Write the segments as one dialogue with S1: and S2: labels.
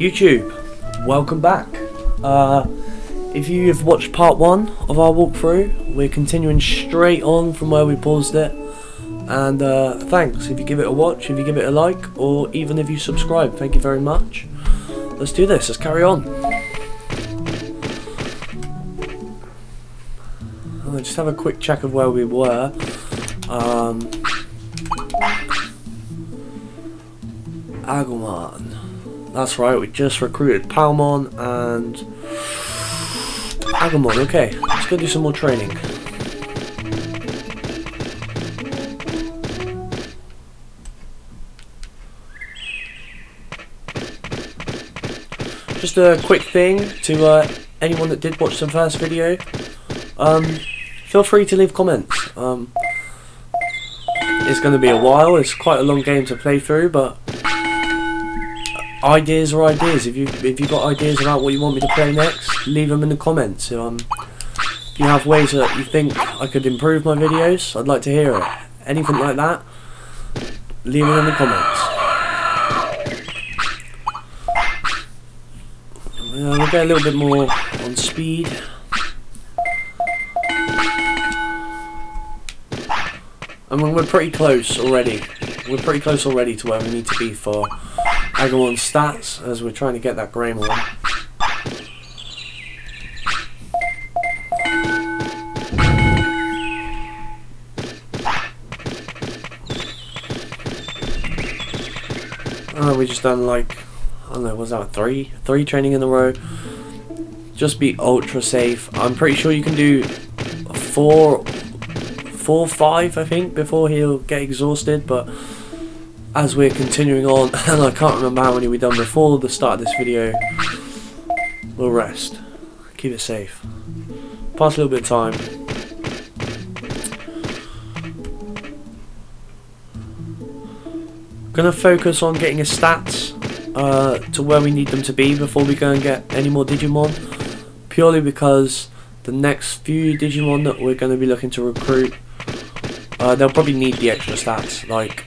S1: YouTube, welcome back. If you have watched part 1 of our walkthrough, we're continuing straight on from where we paused it. And thanks if you give it a watch, if you give it a like, or even if you subscribe. Thank you very much. Let's do this, let's carry on. I'll just have a quick check of where we were. Agumon. That's right, we just recruited Palmon and Agumon. Okay, let's go do some more training. Just a quick thing to anyone that did watch the first video. Feel free to leave comments. It's going to be a while, it's quite a long game to play through, but ideas are ideas. If you've got ideas about what you want me to play next, leave them in the comments. If you have ways that you think I could improve my videos, I'd like to hear it. Anything like that, leave it in the comments. We'll get a little bit more on speed. I mean, we're pretty close already. We're pretty close already to where we need to be for Agumon's stats, as we're trying to get that Greymon. We just done like, I don't know, was that three training in a row? Just be ultra safe. I'm pretty sure you can do 4 or 5, I think, before he'll get exhausted, but as we're continuing on, and I can't remember how many we've done before the start of this video, we'll rest. Keep it safe. Pass a little bit of time. Gonna focus on getting his stats to where we need them to be before we go and get any more Digimon, purely because the next few Digimon that we're going to be looking to recruit, they'll probably need the extra stats. Like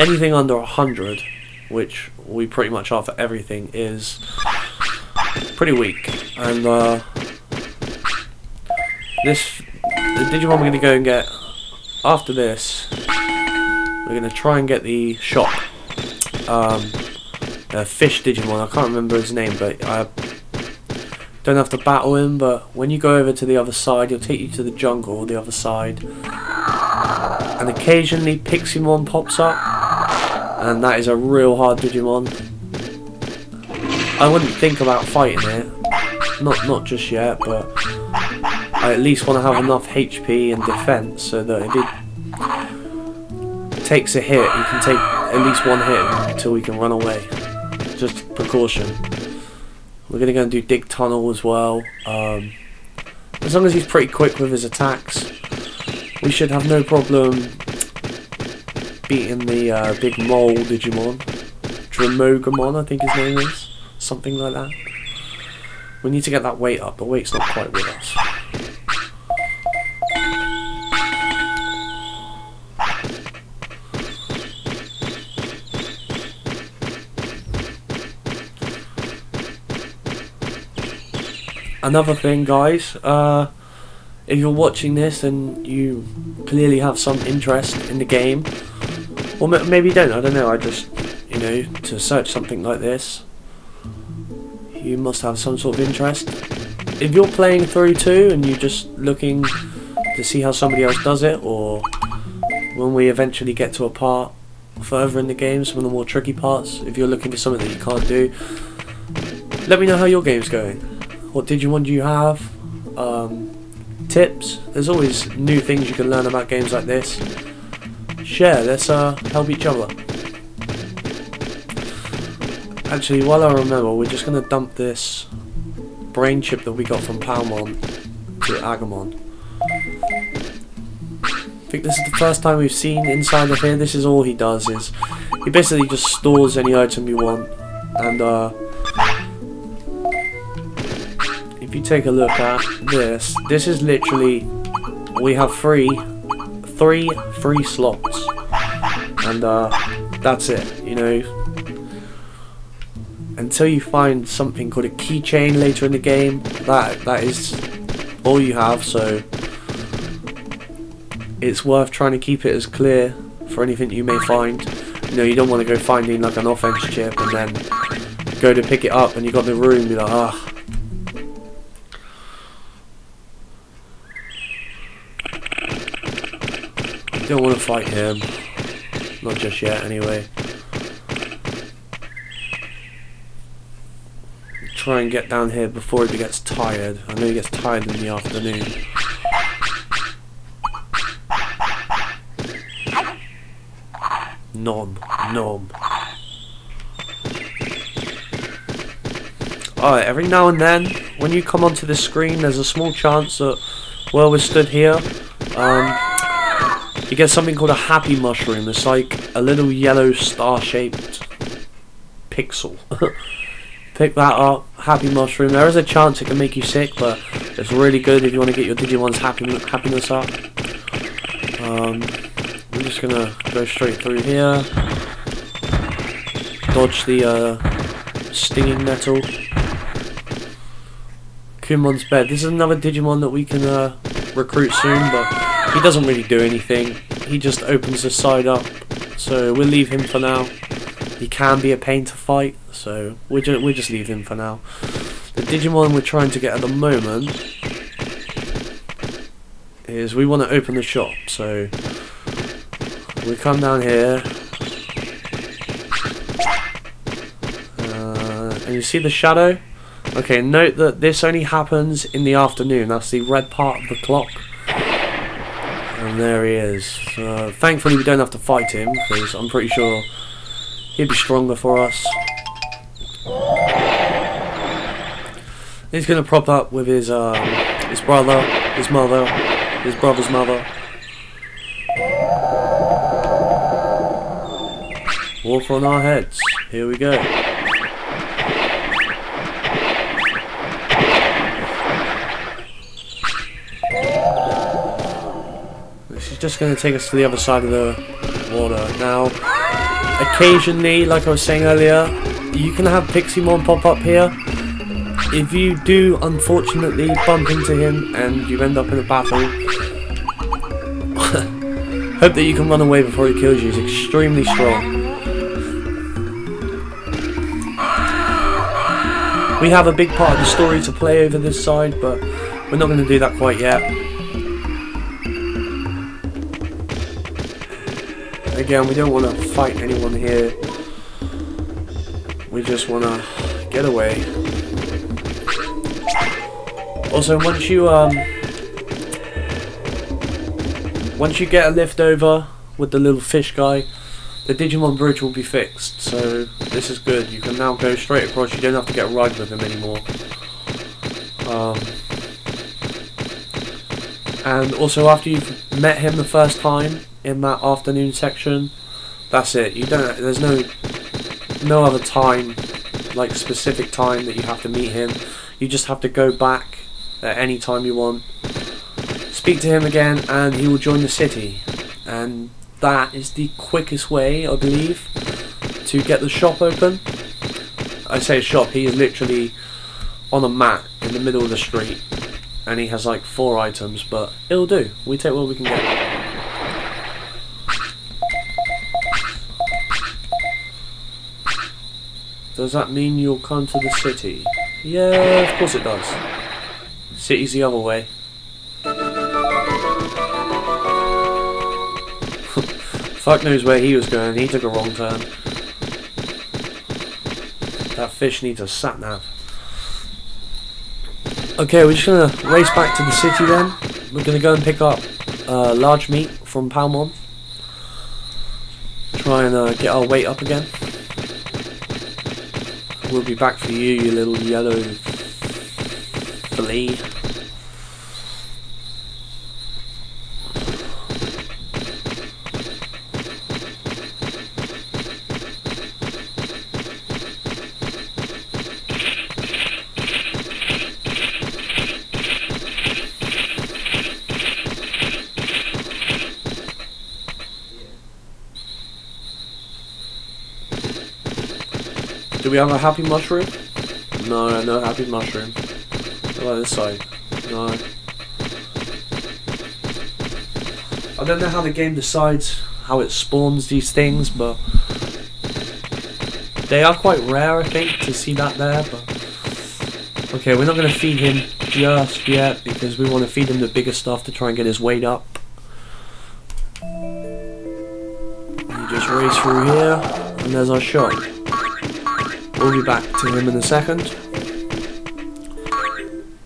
S1: anything under 100, which we pretty much are for everything, is pretty weak. And the Digimon we're going to go and get after this, we're going to try and get the shop. Fish Digimon, I can't remember his name, but I don't have to battle him, but when you go over to the other side, he'll take you to the jungle, the other side, and occasionally Piximon pops up, and that is a real hard Digimon. I wouldn't think about fighting it, not just yet, but I at least want to have enough HP and defense so that if it takes a hit, you can take at least one hit until we can run away. Just precaution. We're going to go and do Dig Tunnel as well. As long as he's pretty quick with his attacks, we should have no problem beating the big mole Digimon. Dramogamon, I think his name is. Something like that. We need to get that weight up. The weight's not quite with us. Another thing, guys, if you're watching this and you clearly have some interest in the game, or maybe you don't, I don't know, I just, you know, to search something like this, you must have some sort of interest. If you're playing through too and you're just looking to see how somebody else does it, or when we eventually get to a part further in the game, some of the more tricky parts, if you're looking for something that you can't do, let me know how your game's going. What Digimon do you have? Tips. There's always new things you can learn about games like this. Share. Let's help each other. Actually, while I remember, we're just going to dump this brain chip that we got from Palmon to Agumon. I think this is the first time we've seen inside of here. This is all he does, is he basically just stores any item you want, and if you take a look at this, this is literally, we have three slots, and that's it, you know. until you find something called a keychain later in the game, that is all you have, so it's worth trying to keep it as clear for anything you may find. You know, you don't want to go finding like an offense chip and then go to pick it up and you got the room, you're like, ah. You don't want to fight him. Not just yet, anyway. Try and get down here before he gets tired. I know he gets tired in the afternoon. Nom, nom. Alright, every now and then, when you come onto the screen, there's a small chance that while we're stood here, you get something called a happy mushroom. It's like a little yellow star-shaped pixel. Pick that up, happy mushroom. There is a chance it can make you sick, but it's really good if you want to get your Digimon's happiness up. I'm just gonna go straight through here. Dodge the stinging nettle. Kumon's bed. This is another Digimon that we can recruit soon, but he doesn't really do anything. He just opens the side up, so we'll leave him for now. He can be a pain to fight, so we'll just leave him for now. The Digimon we're trying to get at the moment is we want to open the shop, so we come down here, and you see the shadow? Okay, note that this only happens in the afternoon. That's the red part of the clock. And there he is. Thankfully we don't have to fight him, because I'm pretty sure he'd be stronger for us. He's going to prop up with his brother, his mother, his brother's mother. Walk on our heads. Here we go. This is just going to take us to the other side of the water. Now, occasionally, like I was saying earlier, you can have Piximon pop up here. If you do unfortunately bump into him and you end up in a battle, hope that you can run away before he kills you. He's extremely strong. We have a big part of the story to play over this side, but we're not going to do that quite yet. Again, we don't want to fight anyone here. We just want to get away. Also, once you get a lift over with the little fish guy, the Digimon bridge will be fixed. So this is good. You can now go straight across. You don't have to get a ride with him anymore. And also, after you've met him the first time in that afternoon section, that's it. You don't. There's no other time, like specific time that you have to meet him. You just have to go back at any time you want, speak to him again, and he will join the city. And that is the quickest way, I believe, to get the shop open. I say shop, he is literally on a mat in the middle of the street, and he has like 4 items, but it'll do. We take what we can get. Does that mean you'll come to the city? Yeah, of course it does. City's the other way. Fuck knows where he was going. He took a wrong turn. That fish needs a sat-nav. Okay, we're just going to race back to the city then. We're going to go and pick up large meat from Palmon. Try and get our weight up again. We'll be back for you, you little yellow flea. Do we have a happy mushroom? No, no happy mushroom. What about this side? No. I don't know how the game decides how it spawns these things, but they are quite rare, I think, to see that there. But okay, we're not going to feed him just yet because we want to feed him the bigger stuff to try and get his weight up. You just race through here, and there's our shop. We'll be back to him in a second.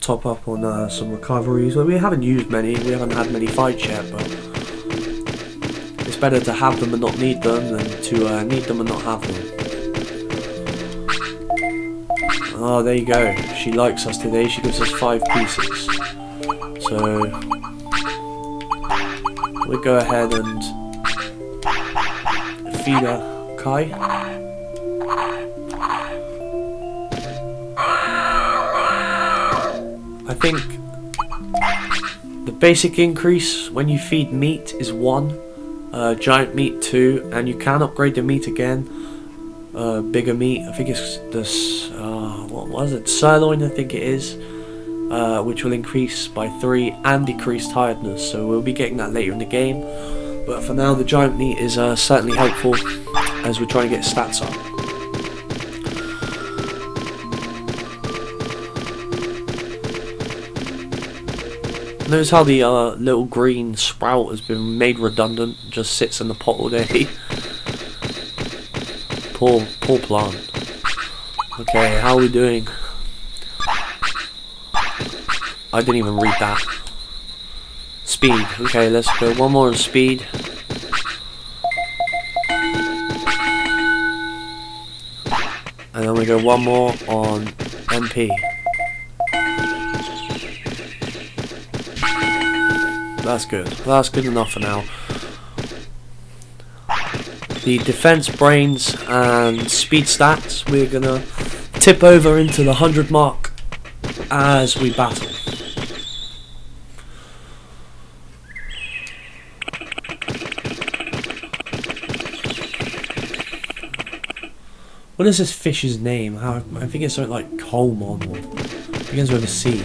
S1: Top up on some recoveries. Well, we haven't used many, we haven't had many fights yet, but it's better to have them and not need them than to need them and not have them. Oh, there you go. She likes us today. She gives us 5 pieces. So we'll go ahead and feed her Kai. I think the basic increase when you feed meat is 1, giant meat 2, and you can upgrade the meat again. Bigger meat, I think it's this, what was it, sirloin I think it is, which will increase by 3 and decrease tiredness, so we'll be getting that later in the game, but for now the giant meat is certainly helpful as we're trying to get stats up. Notice how the little green sprout has been made redundant, just sits in the pot all day. Poor plant. Okay, how are we doing? I didn't even read that. Speed. Okay, let's go one more on speed. And then we go one more on MP. That's good. That's good enough for now. The defense, brains and speed stats we're gonna tip over into the 100 mark as we battle. What is this fish's name? I think it's something like Colmon, or begins with a C.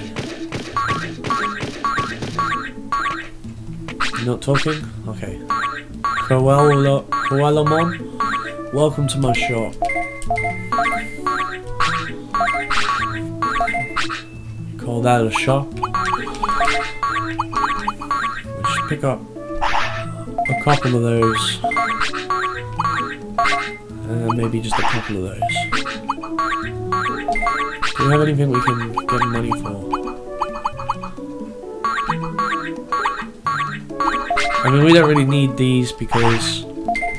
S1: You're not talking? Okay. Koalamon, welcome to my shop. Call that a shop. We should pick up a couple of those. Maybe just a couple of those. Do we have anything we can get money for? I mean, we don't really need these because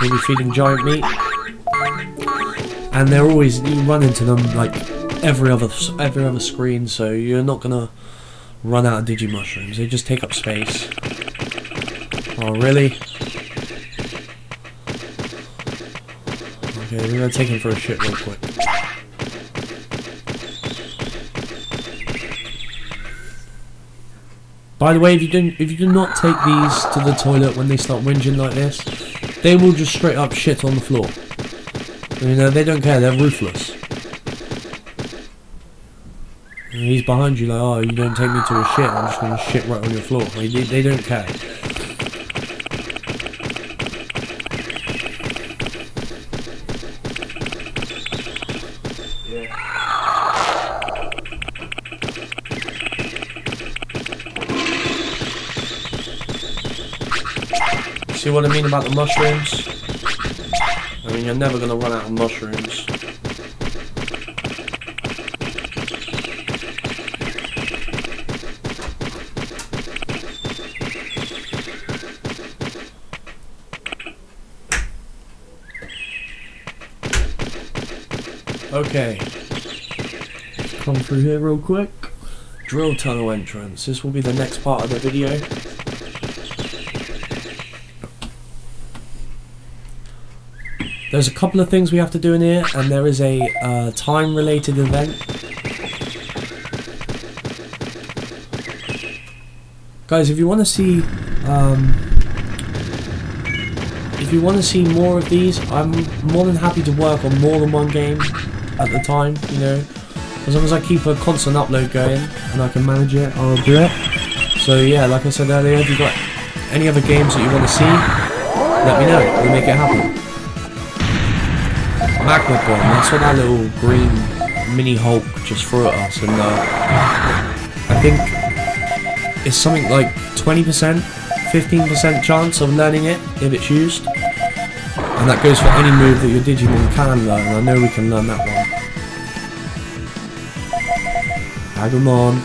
S1: we'll be feeding giant meat, and they're always, you run into them like every other screen, so you're not gonna run out of Digimushrooms. They just take up space. Oh really? Okay, we're gonna take him for a shit real quick. By the way, if you do not take these to the toilet when they start whinging like this, they will just straight up shit on the floor. You know, they don't care, they're ruthless. And he's behind you like, oh, you don't take me to a shit, I'm just gonna shit right on your floor. Like, they don't care. See what I mean about the mushrooms? I mean, you're never going to run out of mushrooms. Okay. Come through here real quick. Drill tunnel entrance. This will be the next part of the video. There's a couple of things we have to do in here, and there is a time-related event. Guys, if you want to see, more of these, I'm more than happy to work on more than one game. at the time, you know. As long as I keep a constant upload going and I can manage it, I'll do it. So yeah, like I said earlier, if you've got any other games that you want to see, let me know. We'll make it happen. Magma Bomb, that's what that little green mini Hulk just threw at us, and I think it's something like 20%, 15% chance of learning it if it's used. And that goes for any move that your Digimon can learn. I know we can learn that one. Agumon.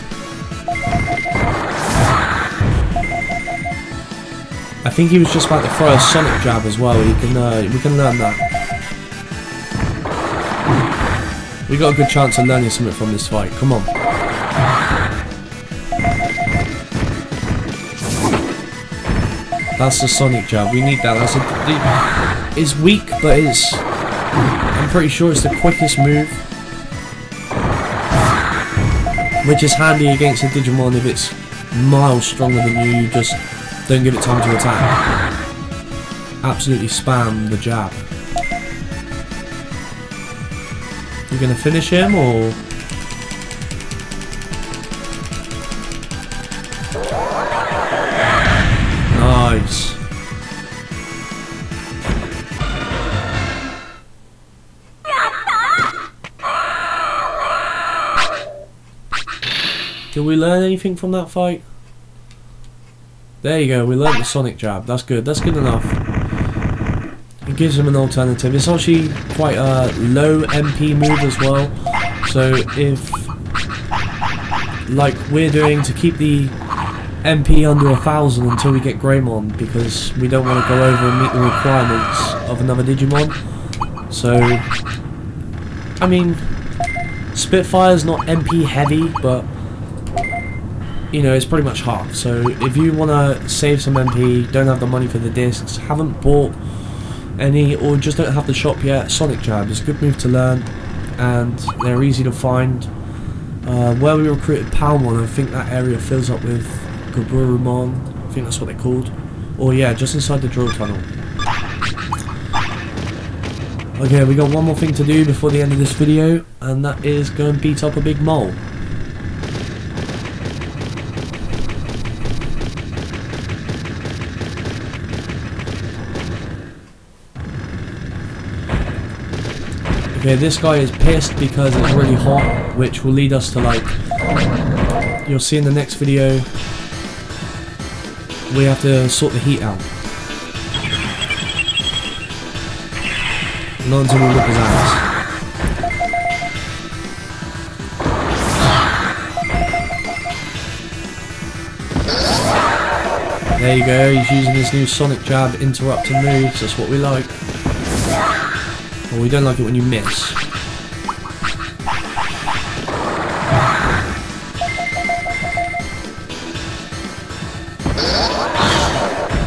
S1: I think he was just about to throw a Sonic Jab as well. We can learn that. We got a good chance of learning something from this fight. Come on. That's the Sonic Jab. We need that. It's weak, but I'm pretty sure it's the quickest move, which is handy against a Digimon if it's miles stronger than you. You just don't give it time to attack. Absolutely spam the jab. You gonna finish him or? Nice. Did we learn anything from that fight? There you go, we learned the Sonic Jab. That's good. That's good enough. It gives him an alternative. It's actually quite a low MP move as well. So if, like we're doing, to keep the MP under 1,000 until we get Greymon, because we don't want to go over and meet the requirements of another Digimon. So, I mean, Spitfire's not MP heavy, but you know, it's pretty much half. So if you want to save some MP, don't have the money for the discs, haven't bought any, or just don't have the shop yet, Sonic Jab is a good move to learn, and they're easy to find. Where we recruited Palmon, I think that area fills up with Gaburumon, I think that's what they're called. Or yeah, just inside the drill tunnel. Okay, we got one more thing to do before the end of this video, and that is go and beat up a big mole. Okay, this guy is pissed because it's really hot, which will lead us to, like, you'll see in the next video, we have to sort the heat out. Not until we whip his ass. There you go, he's using his new Sonic Jab interrupting moves, that's what we like. Well, we don't like it when you miss.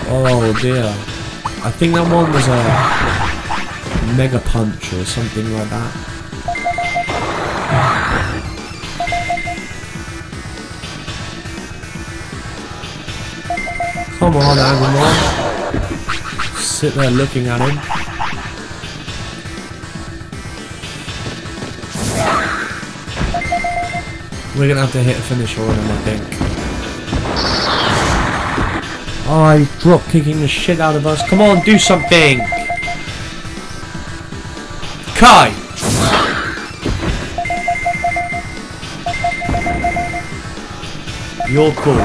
S1: Oh dear. I think that one was a Mega Punch or something like that. Come on, Agumon. Sit there looking at him. We're gonna have to hit a finisher on him, I think. Oh, he's drop kicking the shit out of us. Come on, do something! Kai! You're cool.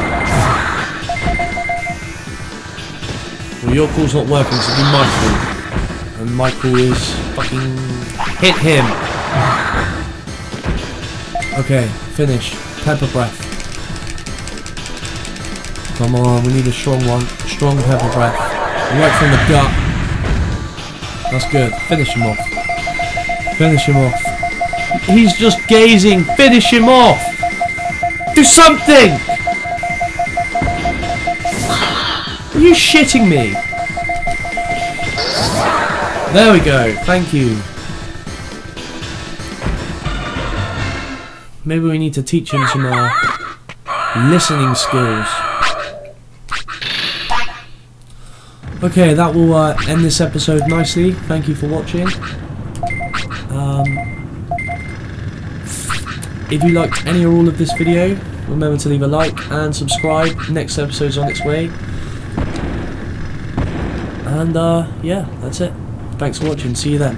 S1: Well, your cool's not working, so do my cool. And my cool is fucking hit him! Okay, finish. Pepper breath. Come on, we need a strong one. Strong pepper breath. Right from the gut. That's good. Finish him off. Finish him off. He's just gazing. Finish him off! Do something! Are you shitting me? There we go. Thank you. Maybe we need to teach him some listening skills. Okay, that will end this episode nicely. Thank you for watching. If you liked any or all of this video, remember to leave a like and subscribe. Next episode's on its way. And yeah, that's it. Thanks for watching. See you then.